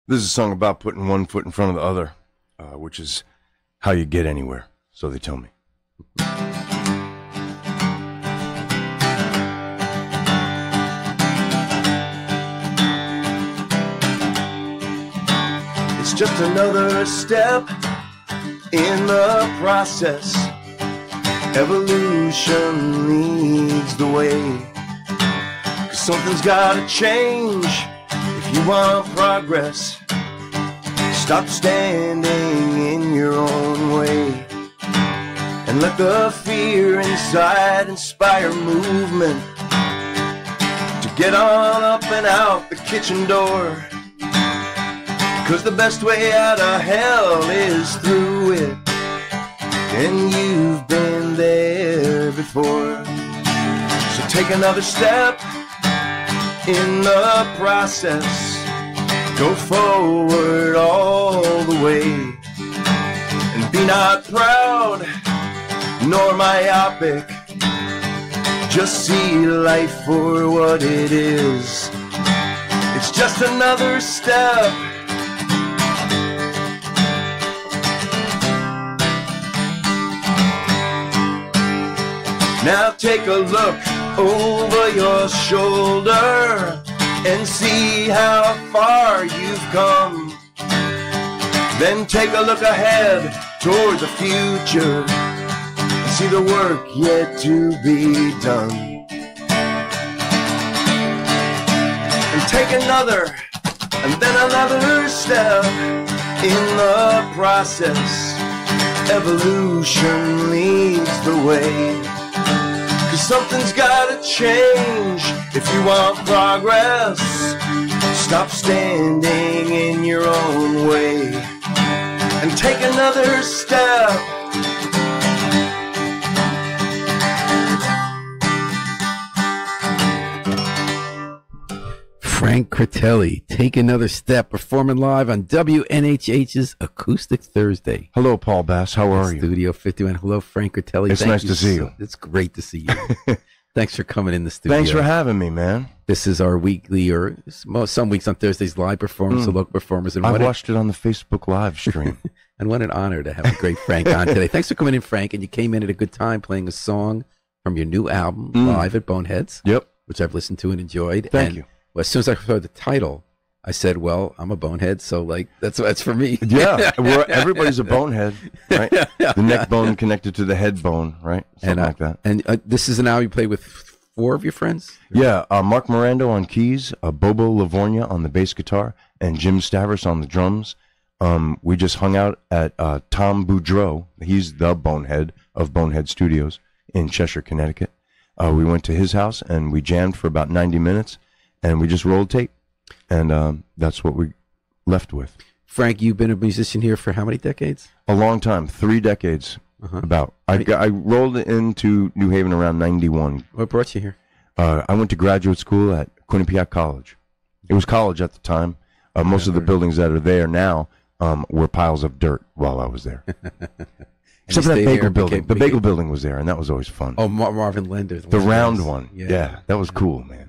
This is a song about putting one foot in front of the other, which is how you get anywhere, so they tell me. It's just another step in the process. Evolution leads the way. 'Cause something's gotta change if you want progress. Stop standing in your own way and let the fear inside inspire movement to get on up and out the kitchen door. 'Cause the best way out of hell is through it, and you've been there before. So take another step in the process. Go forward all the way, and be not proud nor myopic. Just see life for what it is. It's just another step. Now take a look over your shoulder and see how far you've come. Then take a look ahead toward the future and see the work yet to be done. And take another and then another step in the process. Evolution leads the way. 'Cause something's gotta change if you want progress. Stop standing in your own way and take another step. Frank Critelli, Take Another Step, performing live on WNHH's Acoustic Thursday. Hello, Paul Bass. How are you? Studio 51. Hello, Frank Critelli. It's nice to see you. It's great to see you. Thanks for coming in the studio. Thanks for having me, man. This is our weekly, or some weeks on Thursdays, live performance of local performers. And I watched it on the Facebook live stream. And what an honor to have a great Frank on today. Thanks for coming in, Frank. And you came in at a good time playing a song from your new album, live at Boneheads. Yep. Which I've listened to and enjoyed. Thank you. Well, as soon as I heard the title, I said, well, I'm a bonehead, so like that's for me. Yeah, everybody's a bonehead, right? The neck bone connected to the head bone, right? Something like that. And this is an album you played with 4 of your friends? Yeah, Mark Mirando on keys, Bobo Livornia on the bass guitar, and Jim Stavros on the drums. We just hung out at Tom Boudreau. He's the bonehead of Bonehead Studios in Cheshire, Connecticut. We went to his house, and we jammed for about 90 minutes. And we just rolled tape, and that's what we left with. Frank, you've been a musician here for how many decades? A long time, 3 decades, about. I rolled into New Haven around 91. What brought you here? I went to graduate school at Quinnipiac College. It was college at the time. Most of the buildings that are there now were piles of dirt while I was there. Except for that bagel building. The bagel building was there, and that was always fun. Oh, Marvin Lender. The round one. Yeah, that was cool, man.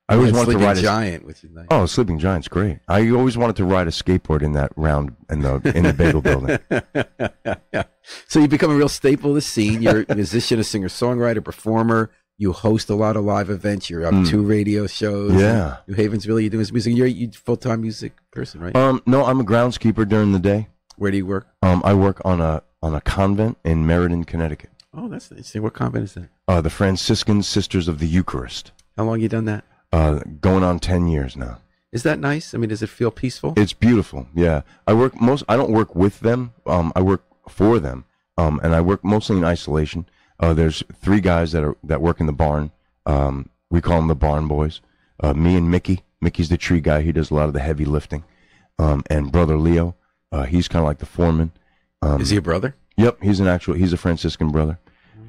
I always wanted to ride a Giant, which is nice. Oh, Sleeping Giant's great. I always wanted to ride a skateboard in that round in the bagel building. Yeah. So you become a real staple of the scene. You're a musician, a singer, songwriter, performer. You host a lot of live events. You're on 2 radio shows. Yeah. New Haven's really doing this music. You're a full-time music person, right? No, I'm a groundskeeper during the day. Where do you work? I work on a convent in Meriden, Connecticut. Oh, that's interesting. What convent is that? The Franciscan Sisters of the Eucharist. How long have you done that? Going on 10 years now. Is that nice? I mean, does it feel peaceful? It's beautiful. Yeah. I don't work with them. I work for them. And I work mostly in isolation. There's 3 guys that work in the barn. We call them the barn boys. Me and Mickey. Mickey's the tree guy. He does a lot of the heavy lifting. And brother Leo, he's kind of like the foreman. Is he a brother? Yep. He's a Franciscan brother.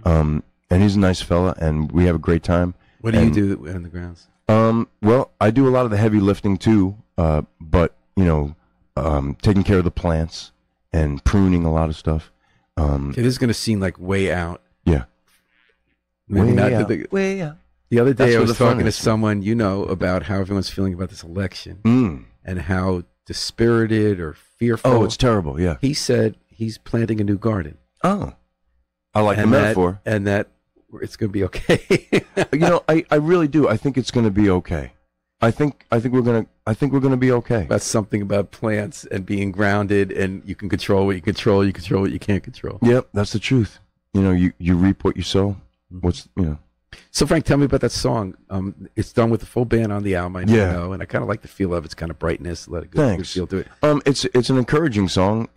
And he's a nice fella, and we have a great time. What do you do on the grounds? Well, I do a lot of the heavy lifting too, but taking care of the plants and pruning a lot of stuff. It is going to seem like way out. Yeah. Maybe Way out. The other day I was talking to someone, about how everyone's feeling about this election and how dispirited or fearful. Oh, it's terrible. Yeah. He said he's planting a new garden. Oh, I like the metaphor. And that it's going to be okay. I really do. I think it's going to be okay. I think we're gonna be okay. That's something about plants and being grounded, and you can control what you control. You control what you can't control. Yep, that's the truth. You reap what you sow. So Frank, tell me about that song. It's done with the full band on the album. I know, and I kind of like the feel of its kind of brightness. Let it go. Good feel to it. It's an encouraging song.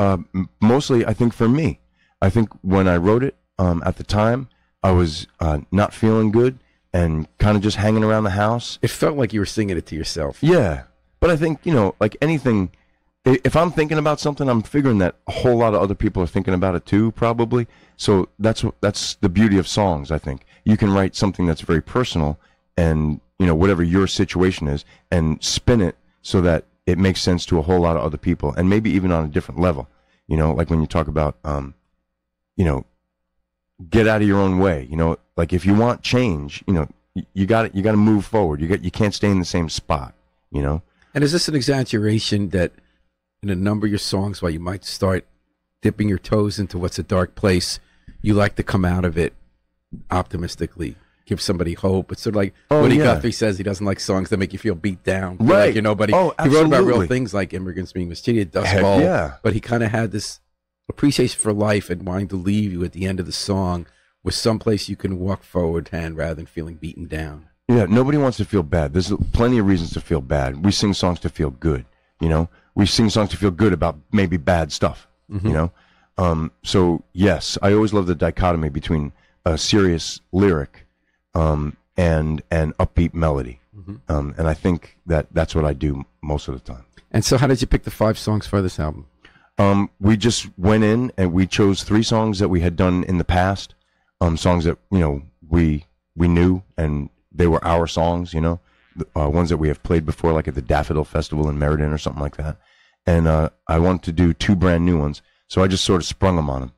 Mostly, I think for me. I think when I wrote it, at the time, I was not feeling good and kind of just hanging around the house. It felt like you were singing it to yourself. Yeah, but I think like anything, if I'm thinking about something, I'm figuring that a whole lot of other people are thinking about it too, probably. So that's the beauty of songs. I think you can write something that's very personal, and whatever your situation is, and spin it so that it makes sense to a whole lot of other people, and maybe even on a different level. Like when you talk about get out of your own way. Like if you want change, you got to move forward. You can't stay in the same spot. And is this an exaggeration that in a number of your songs, while you might start dipping your toes into what's a dark place, you like to come out of it optimistically, give somebody hope? It's sort of like Woody Guthrie says he doesn't like songs that make you feel beat down. Right. He wrote about real things like Immigrants Being Mistreated, Dust Bowl. Yeah. But he kind of had this appreciation for life and wanting to leave you at the end of the song with someplace you can walk forward hand rather than feeling beaten down. Yeah, nobody wants to feel bad. There's plenty of reasons to feel bad. We sing songs to feel good, We sing songs to feel good about maybe bad stuff, So, yes, I always love the dichotomy between a serious lyric and an upbeat melody. And I think that's what I do most of the time. And so how did you pick the 5 songs for this album? We just went in and we chose 3 songs that we had done in the past, songs that we knew and they were our songs, ones that we have played before, like at the Daffodil Festival in Meriden or something like that. And I wanted to do 2 brand new ones, so I just sort of sprung them on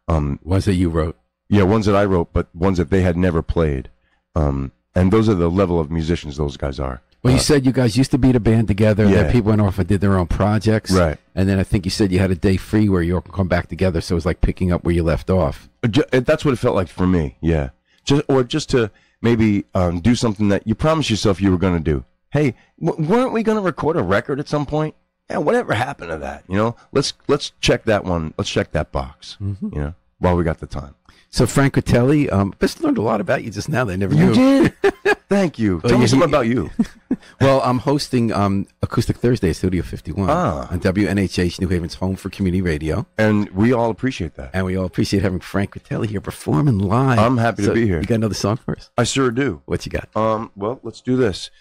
them. Ones that you wrote? Yeah, ones that I wrote, but ones that they had never played. And those are the level of musicians those guys are. Well, you said you guys used to be in a band together, and then people went off and did their own projects. Right. And then I think you said you had a day free where you all could come back together, so it was like picking up where you left off. That's what it felt like for me, yeah. Just to maybe do something that you promised yourself you were going to do. Hey, weren't we going to record a record at some point? Yeah, whatever happened to that? Let's check that one. Let's check that box, while we got the time. So Frank Critelli, just learned a lot about you just now. They never knew. You did? Thank you. Tell me something about you. Well, I'm hosting Acoustic Thursday at Studio 51 on WNHH, New Haven's home for community radio. And we all appreciate that. And we all appreciate having Frank Critelli here performing live. I'm happy to be here. You got another song for us? I sure do. What you got? Well, let's do this.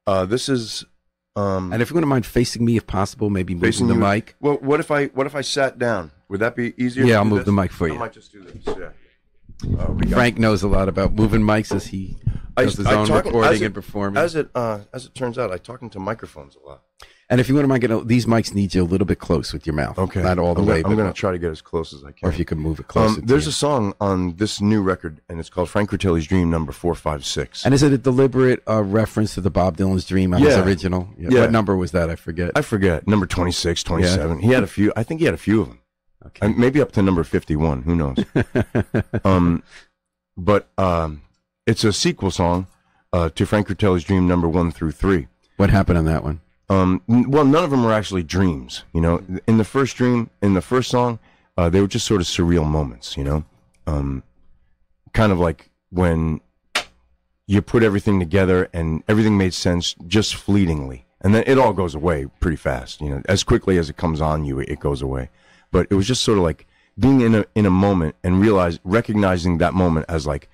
This is... and if you wouldn't mind facing me, if possible, maybe moving the mic. Well, what if I sat down? Would that be easier? Yeah, I'll move the mic for you. I might just do this, yeah. Frank knows a lot about moving mics as he does his own recording and performing. As it turns out, I talk into microphones a lot. And if you wouldn't mind, these mics need you a little bit close with your mouth. Okay. Not all the way. I'm going to try to get as close as I can. Or if you can move it closer. There's a song on this new record, and it's called Frank Critelli's Dream number 456. And is it a deliberate reference to the Bob Dylan's Dream on his original? Yeah. What number was that? I forget. Number 26, 27. Yeah. He had a few. I think he had a few of them. Okay. Maybe up to number 51. Who knows? But it's a sequel song to Frank Critelli's Dream number 1 through 3. What happened on that one? Well, none of them were actually dreams. In the first dream, in the first song, they were just sort of surreal moments. Kind of like when you put everything together and everything made sense just fleetingly, and then it all goes away pretty fast. As quickly as it comes on you, it goes away. But it was just sort of like being in a moment and recognizing that moment as like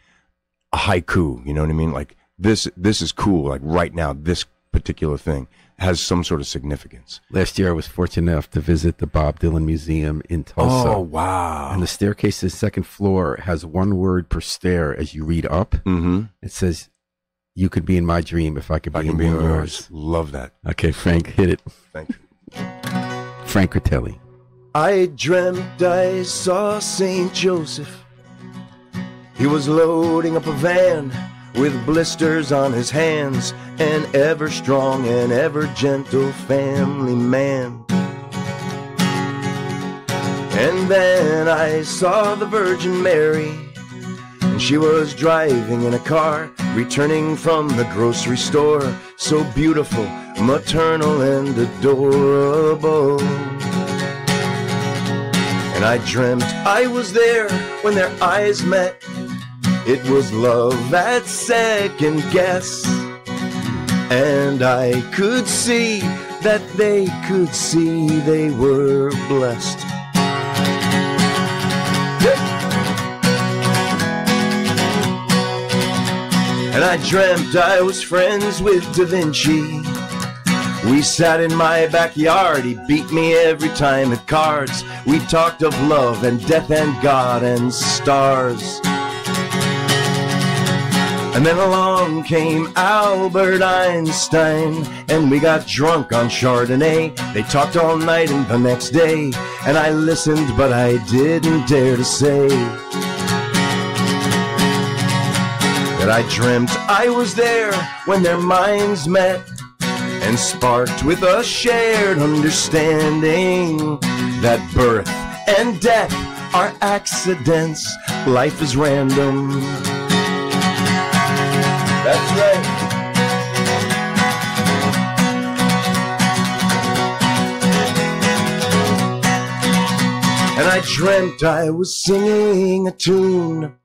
a haiku. You know what I mean? Like this is cool. Like right now, this particular thing has some sort of significance. Last year, I was fortunate enough to visit the Bob Dylan Museum in Tulsa. Oh, wow. And the staircase to the second floor has one word per stair as you read up. Mm-hmm. It says, "You could be in my dream if I could be in yours." Love that. Okay, Frank, hit it. Thank you. Frank Critelli. I dreamt I saw St. Joseph. He was loading up a van with blisters on his hands, an ever strong and ever gentle family man. And then I saw the Virgin Mary, and she was driving in a car, returning from the grocery store, so beautiful, maternal, and adorable. And I dreamt I was there when their eyes met. It was love at second guess, and I could see that they could see they were blessed. And I dreamt I was friends with Da Vinci. We sat in my backyard, he beat me every time at cards. We talked of love and death and God and stars. And then along came Albert Einstein, and we got drunk on Chardonnay. They talked all night and the next day, and I listened but I didn't dare to say that I dreamt I was there when their minds met and sparked with a shared understanding that birth and death are accidents, life is random. That's right. And I dreamt I was singing a tune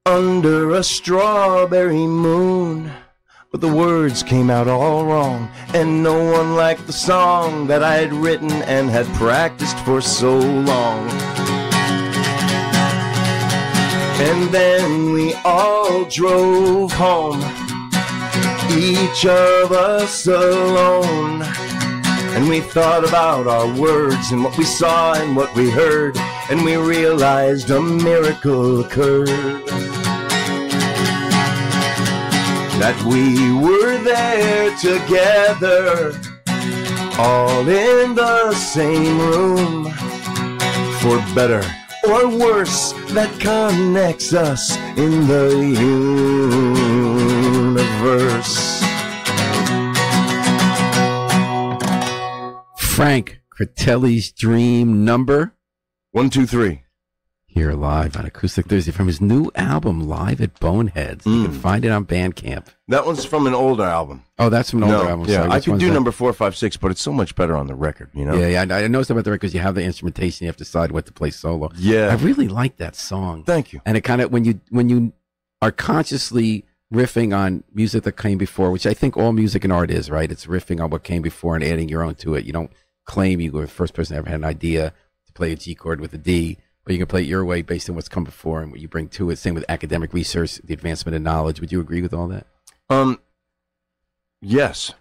under a strawberry moon, but the words came out all wrong, and no one liked the song that I had written and had practiced for so long. And then we all drove home, each of us alone, and we thought about our words and what we saw and what we heard, and we realized a miracle occurred. That we were there together, all in the same room, for better or worse, that connects us in the universe. Frank Critelli's Dream number 123. Here live on Acoustic Thursday from his new album, Live at Boneheads. You can find it on Bandcamp. That one's from an older album. Oh, that's from an older album. Yeah, Sorry, I which could one's do that? number 4, 5, 6, but it's so much better on the record, you know? Yeah, I noticed about the record because you have the instrumentation. You have to decide what to play solo. Yeah. I really like that song. Thank you. And it kind of, when you are consciously riffing on music that came before, which I think all music and art is, right? It's riffing on what came before and adding your own to it. You don't claim you were the first person that ever had an idea to play a G chord with a D, but you can play it your way based on what's come before and what you bring to it. Same with academic research, the advancement of knowledge. Would you agree with all that? Yes.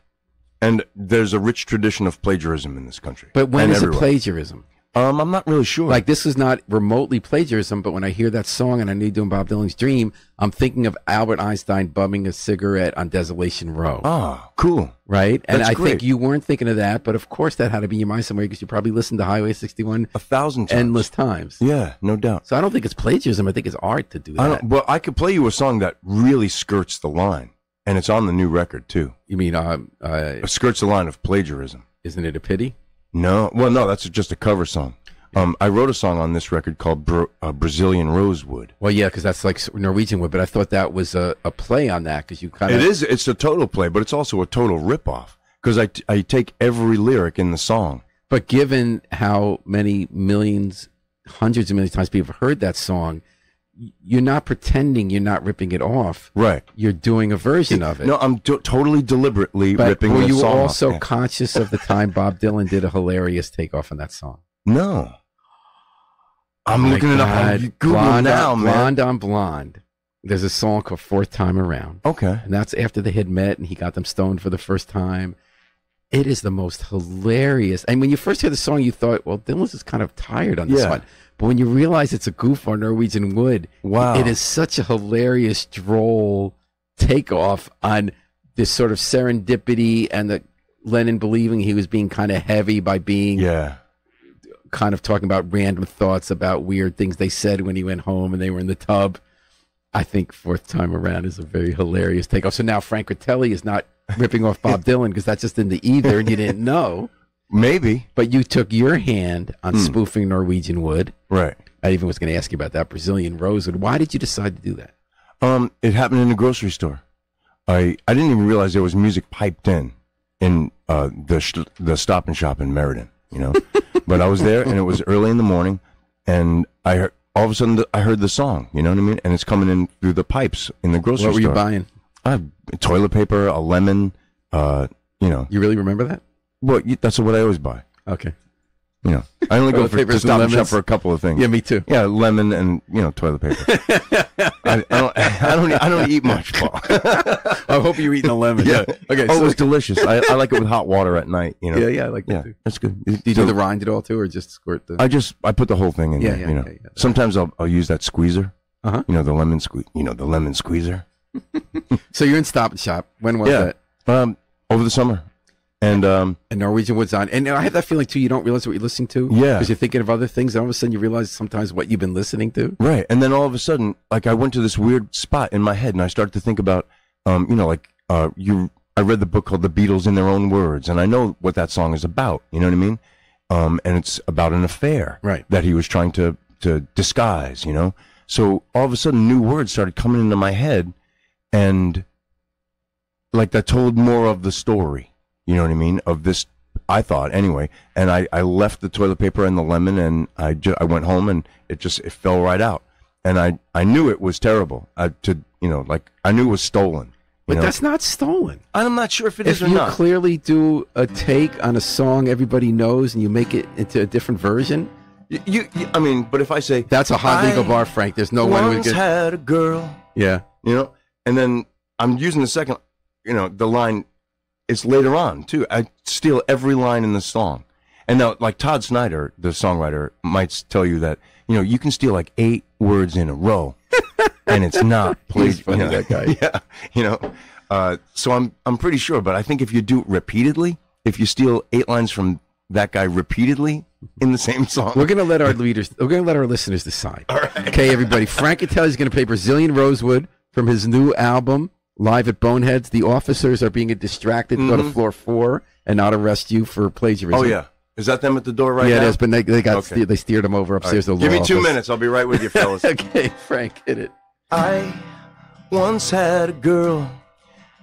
And there's a rich tradition of plagiarism in this country. But when and is everywhere. it plagiarism? I'm not really sure. Like, this is not remotely plagiarism, but when I hear that song and I know you're doing Bob Dylan's Dream, I'm thinking of Albert Einstein bumming a cigarette on Desolation Row. Ah, cool. Right? And That's I great. think you weren't thinking of that, but of course that had to be in your mind somewhere because you probably listened to Highway 61 1,000 times. endless times. Yeah, no doubt. So I don't think it's plagiarism. I think it's art to do that. Well, I could play you a song that really skirts the line, and it's on the new record, too. You mean, It skirts the line of plagiarism. isn't it a pity? No, well, no, that's just a cover song. I wrote a song on this record called Brazilian Rosewood. Well, yeah, because that's like Norwegian wood, but I thought that was a play on that because you kind of... It is. It's a total play, but it's also a total ripoff because I take every lyric in the song. But given how many millions, hundreds of millions of times people have heard that song, you're not pretending you're not ripping it off. Right. You're doing a version of it. No, I'm totally deliberately but ripping were the you song also off. Yeah. conscious of the time Bob Dylan did a hilarious takeoff on that song? No. I'm My looking it up God. on Google Blonde now, on, man. Blonde on Blonde. There's a song called Fourth Time Around. Okay. And that's after they had met and he got them stoned for the first time. It is the most hilarious. And when you first hear the song, you thought, well, Dylan's is kind of tired on this Yeah. one. But when you realize it's a goof on Norwegian Wood, Wow. it is such a hilarious, droll takeoff on this sort of serendipity and the Lennon believing he was being kind of heavy by being Yeah. kind of talking about random thoughts about weird things they said when he went home and they were in the tub. I think fourth time around is a very hilarious takeoff. So now Frank Critelli is not ripping off Bob Dylan because that's just in the ether and you didn't know. Maybe. But you took your hand on spoofing Norwegian Wood. Right. I even was going to ask you about that Brazilian Rosewood. Why did you decide to do that? It happened in the grocery store. I didn't even realize there was music piped in the Stop and Shop in Meriden, you know. But I was there, and it was early in the morning, and I heard, all of a sudden I heard the song, you know what I mean? And it's coming in through the pipes in the grocery store. What were you buying? Toilet paper, a lemon, you know. You really remember that? Well, that's what I always buy. Okay. You know, I only go to Stop and Shop for a couple of things. Yeah, me too. Yeah, lemon and toilet paper. I don't eat much, Paul. I hope you're eating a lemon. Yeah. Okay. Oh, it's delicious. I like it with hot water at night. You know. Yeah, I like that too. That's good. Do you do the rind at all too, or just squirt the? I put the whole thing in there. You know. Yeah. Sometimes I'll use that squeezer. You know, the lemon squeeze. You know, the lemon squeezer. So you're in Stop and Shop. When was that? Over the summer. And Norwegian Wood's on. And I have that feeling, too, you don't realize what you're listening to. Yeah. Because you're thinking of other things, and all of a sudden you realize sometimes what you've been listening to. Right. And then all of a sudden, like, I went to this weird spot in my head, and I started to think about, I read the book called The Beatles in Their Own Words, and I know what that song is about. You know what I mean? And it's about an affair that he was trying to disguise, you know? So all of a sudden, new words started coming into my head, and, like, that told more of the story. You know what I mean? Of this, I thought anyway. And I left the toilet paper and the lemon, and I went home, and it fell right out. And I knew it was terrible. I knew it was stolen. But that's not stolen. I'm not sure if it is or not. If you clearly do a take on a song everybody knows, and you make it into a different version. But if I say that's a hot legal bar, Frank. There's no one once had a girl. Yeah. You know, and then I'm using the second. You know, the line. It's later on, too. I steal every line in the song. And now, like Todd Snyder, the songwriter, might tell you that, you can steal like 8 words in a row, and it's not played. He's funny, that guy. Yeah, so I'm pretty sure, but I think if you do it repeatedly, if you steal 8 lines from that guy repeatedly in the same song. We're going to let our listeners decide. All right. Okay, everybody. Frank Critelli's going to play Brazilian Rosewood from his new album, Live at Boneheads. The officers are being distracted to go to floor 4 and not arrest you for plagiarism. Oh, yeah. Is that them at the door right now? Yeah, it is, but they steered them over upstairs to the law Give me 2 office. minutes. I'll be right with you, fellas. Okay, Frank, hit it. I once had a girl,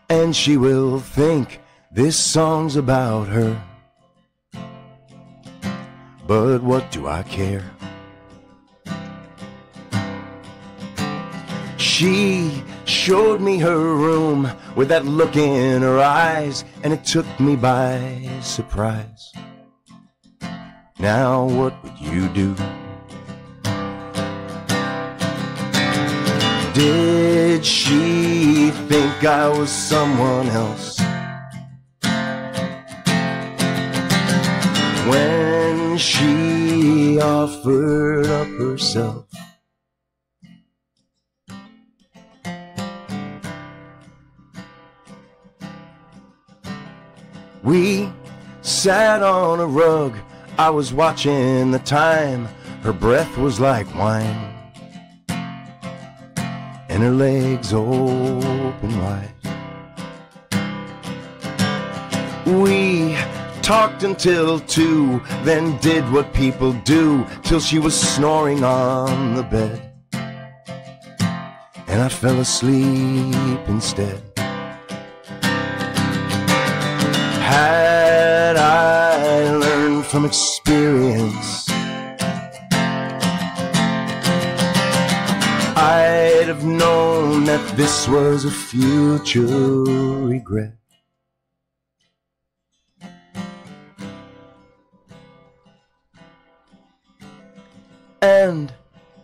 and she will think this song's about her. But what do I care? She showed me her room with that look in her eyes, and it took me by surprise. Now what would you do? Did she think I was someone else? When she offered up herself, we sat on a rug. I was watching the time. Her breath was like wine, and her legs open wide. We talked until 2, then did what people do, till she was snoring on the bed, and I fell asleep instead. Had I learned from experience, I'd have known that this was a future regret. And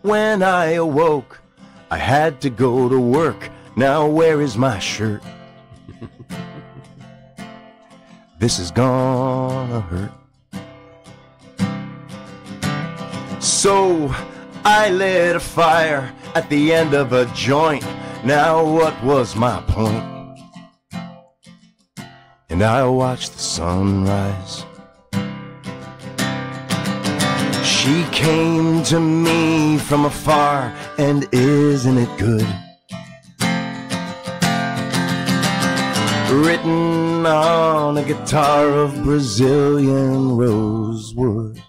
when I awoke, I had to go to work. Now where is my shirt? This is gonna hurt. So I lit a fire at the end of a joint. Now what was my point? And I watched the sunrise. She came to me from afar, and isn't it good? written on a guitar of Brazilian rosewood.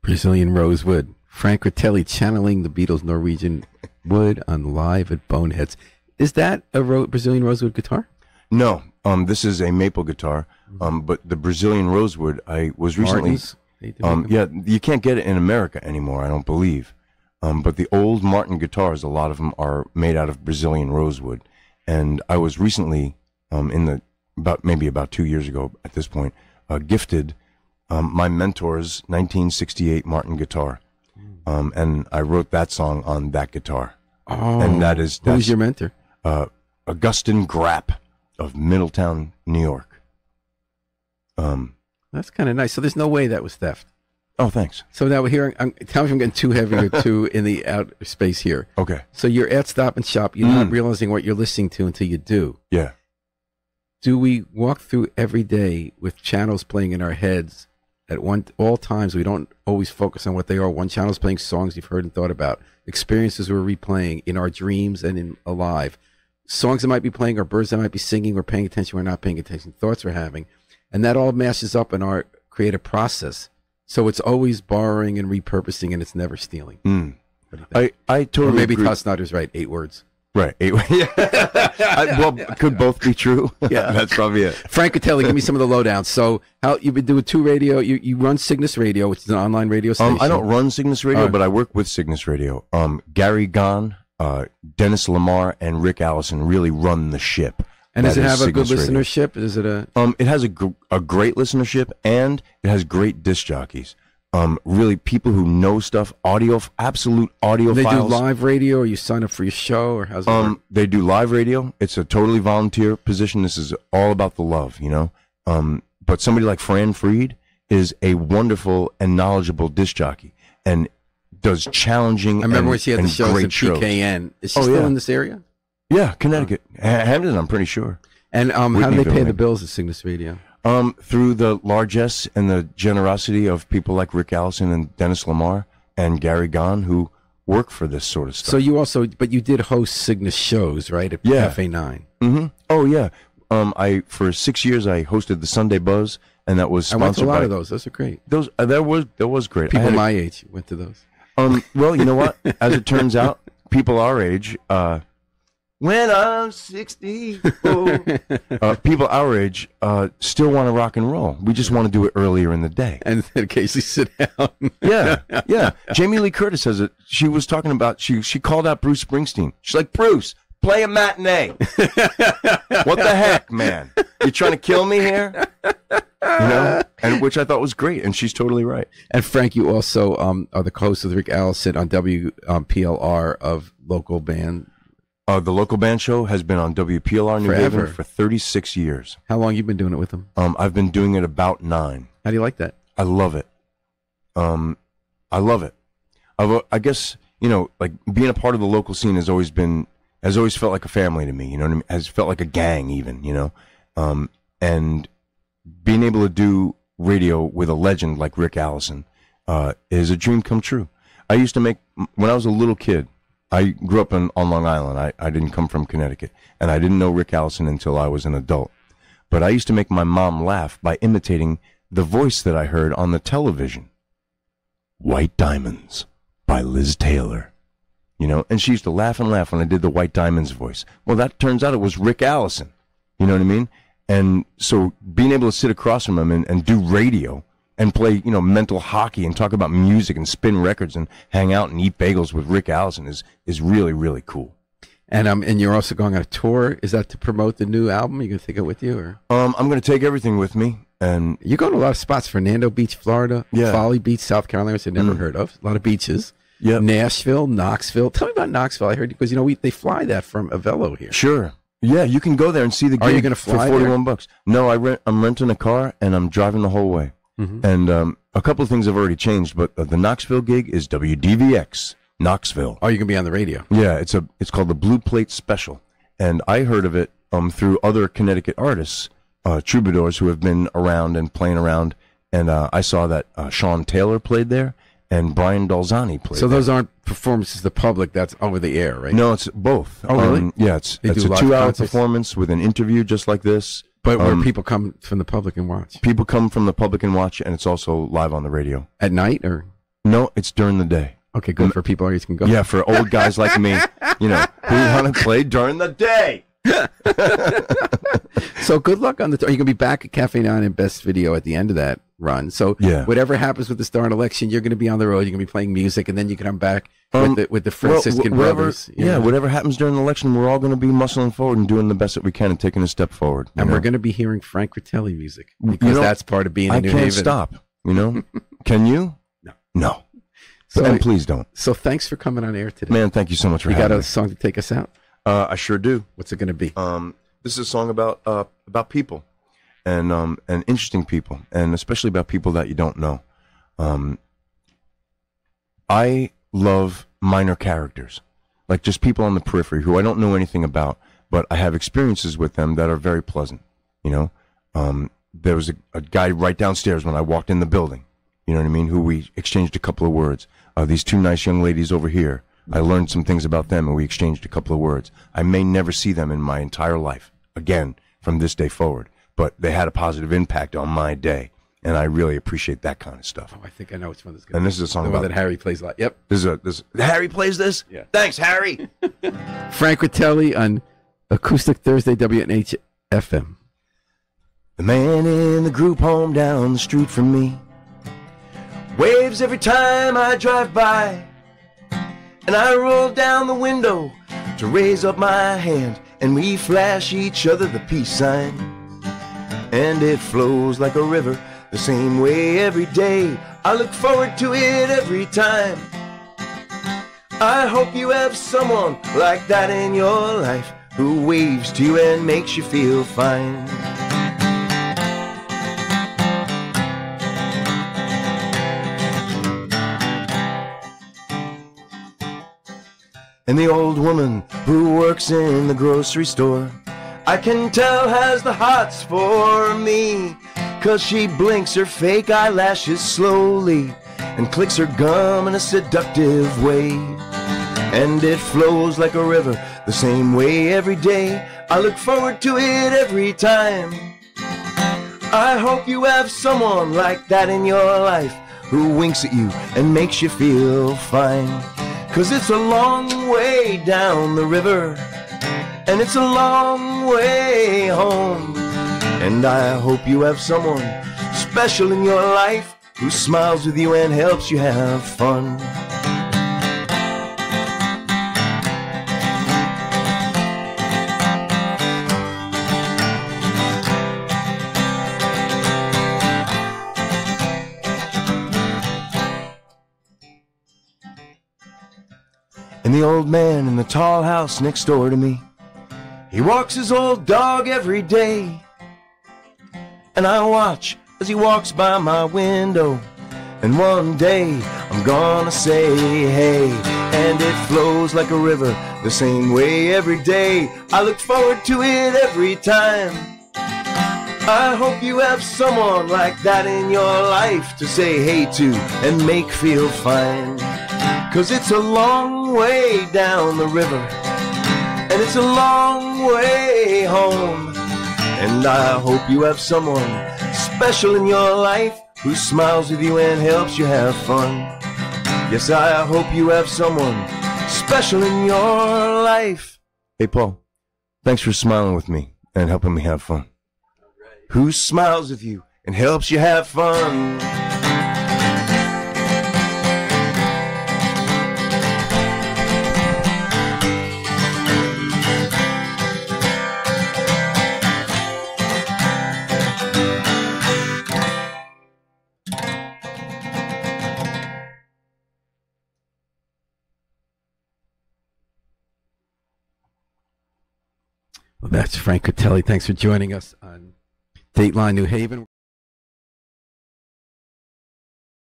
Brazilian rosewood. Frank Critelli channeling the Beatles' Norwegian Wood on Live at Boneheads. Is that a Brazilian rosewood guitar? No, this is a maple guitar. But the Brazilian rosewood, I was recently. Yeah, you can't get it in America anymore, I don't believe. But the old Martin guitars, a lot of them are made out of Brazilian rosewood. And I was recently, about 2 years ago at this point, gifted my mentor's 1968 Martin guitar. And I wrote that song on that guitar. Oh, and who's your mentor? Augustin Grapp of Middletown, New York. That's kind of nice. So there's no way that was theft. Oh, thanks. So now we're hearing. Tell me if I'm getting too heavy or too in the outer space here. Okay. So you're at Stop and Shop. You're not realizing what you're listening to until you do. Yeah. Do we walk through every day with channels playing in our heads at all times? We don't always focus on what they are. One channel's playing songs you've heard and thought about, experiences we're replaying in our dreams and in alive, songs that might be playing, or birds that might be singing, we're paying attention, we're not paying attention, thoughts we're having. And that all mashes up in our creative process. So it's always borrowing and repurposing, and it's never stealing. I totally or maybe agree. Todd Snyder's right, 8 words. Right. Well, could both be true. Yeah. That's probably it. Frank Critelli, give me some of the lowdown. So how you've been doing 2 radio, you run Cygnus Radio, which is an online radio station. I don't run Cygnus Radio, but I work with Cygnus Radio. Gary Gahn, Dennis Lamar, and Rick Allison really run the ship. And does it have a good Cygnus Radio. listenership? Is it a? It has a great listenership, and it has great disc jockeys. Really, people who know stuff, absolute audio They files. do live radio, or you sign up for your show, or how's it work? They do live radio. It's a totally volunteer position. This is all about the love, you know. But somebody like Fran Fried is a wonderful and knowledgeable disc jockey, and does challenging. I remember when she had the shows great at PKN. Is she still in this area? Yeah, Connecticut, Hamden. I'm pretty sure. And how do they pay the bills at Cygnus Radio? Through the largesse and the generosity of people like Rick Allison and Dennis Lamar and Gary Gahn, who work for this sort of stuff. So you also, but you did host Cygnus shows, right, at Cafe 9? Mm-hmm. Oh, yeah. For 6 years, I hosted the Sunday Buzz, and that was sponsored I went to a lot by, of those. Those are great. That was great. People my age went to those. Well, you know what? As it turns out, people our age, when I'm 60, people our age still want to rock and roll. We just want to do it earlier in the day. And occasionally sit down. Yeah. Jamie Lee Curtis has it. She was talking about, she called out Bruce Springsteen. She's like, Bruce, play a matinee. What the heck, man? You trying to kill me here? You know? And which I thought was great, and she's totally right. And Frank, you also are the co-host with Rick Allison on WPLR of local band. The local band show has been on WPLR New Forever. Haven for 36 years. How long you been doing it with them? I've been doing it about 9. How do you like that? I love it. I love it. I guess, you know, like being a part of the local scene has always felt like a family to me. You know what I mean? Has felt like a gang, even. You know, and being able to do radio with a legend like Rick Allison is a dream come true. I used to when I was a little kid. I grew up on Long Island. I didn't come from Connecticut, and I didn't know Rick Allison until I was an adult. But I used to make my mom laugh by imitating the voice that I heard on the television. White Diamonds by Liz Taylor. You know, and she used to laugh and laugh when I did the White Diamonds voice. Well, that turns out it was Rick Allison. You know what I mean? And so being able to sit across from him and do radio and play, you know, mental hockey and talk about music and spin records and hang out and eat bagels with Rick Allison is really, really cool. And you're also going on a tour. Is that to promote the new album? You gonna take it with you, or? I'm gonna take everything with me. And you're going to a lot of spots: Fernando Beach, Florida, Folly Beach, South Carolina, which I've never heard of. A lot of beaches. Yeah. Nashville, Knoxville. Tell me about Knoxville. I heard because they fly that from Avello here. Sure. Yeah, you can go there and see the gig. Are you going to fly for $41? No, I'm renting a car and I'm driving the whole way. Mm-hmm. And a couple of things have already changed, but the Knoxville gig is WDVX Knoxville. Oh, you're gonna be on the radio? Yeah, it's called the Blue Plate Special, and I heard of it through other Connecticut artists, troubadours who have been around and playing around and I saw that Sean Taylor played there, and Brian Dolzani played. So there. those aren't performances to the public. That's over the air, right? No, it's both. Oh, really? Yeah, it's a 2-hour performance with an interview just like this. But where people come from the public and watch? People come from the public and watch, and it's also live on the radio. At night, or? No, it's during the day. Okay, good for people who can go. Yeah, for old guys like me, who want to play during the day. So good luck on the tour. You're going to be back at Cafe 9 and Best Video at the end of that run. So whatever happens with the Start election, you're going to be on the road. You're going to be playing music, and then you can come back with the Franciscan brothers. Whatever happens during the election, we're all going to be muscling forward and doing the best that we can and taking a step forward. And we're going to be hearing Frank Critelli music because that's part of being in New Haven. I can't stop, Can you? No. And please don't. So thanks for coming on air today. Man, thank you so much for having me. You got a song to take us out? I sure do. What's it going to be? This is a song about people, and interesting people, and especially about people that you don't know. I love minor characters, like just people on the periphery who I don't know anything about, but I have experiences with them that are very pleasant. There was a guy right downstairs when I walked in the building, you know what I mean, who we exchanged a couple of words. These two nice young ladies over here, I learned some things about them, and we exchanged a couple of words. I may never see them in my entire life again from this day forward, but they had a positive impact on my day, and I really appreciate that kind of stuff. Oh, I think I know which one this is. And this is a song the one that Harry plays a lot. Yep. Harry plays this? Yeah. Thanks, Harry. Frank Critelli on Acoustic Thursday, WNH FM. The man in the group home down the street from me waves every time I drive by, and I roll down the window to raise up my hand, and we flash each other the peace sign. And it flows like a river the same way every day. I look forward to it every time. I hope you have someone like that in your life, who waves to you and makes you feel fine. And the old woman who works in the grocery store, I can tell has the hots for me, 'cause she blinks her fake eyelashes slowly and clicks her gum in a seductive way. And it flows like a river the same way every day. I look forward to it every time. I hope you have someone like that in your life, who winks at you and makes you feel fine. 'Cause it's a long way down the river, and it's a long way home. And I hope you have someone special in your life, who smiles with you and helps you have fun. And the old man in the tall house next door to me, he walks his old dog every day, and I watch as he walks by my window. And one day I'm gonna say hey, and it flows like a river the same way every day. I look forward to it every time. I hope you have someone like that in your life to say hey to and make feel fine. 'Cause it's a long way down the river, and it's a long way home. And I hope you have someone special in your life, who smiles with you and helps you have fun. Yes, I hope you have someone special in your life. Hey, Paul, thanks for smiling with me and helping me have fun. Who smiles with you and helps you have fun? Well, that's Frank Critelli. Thanks for joining us on Dateline New Haven.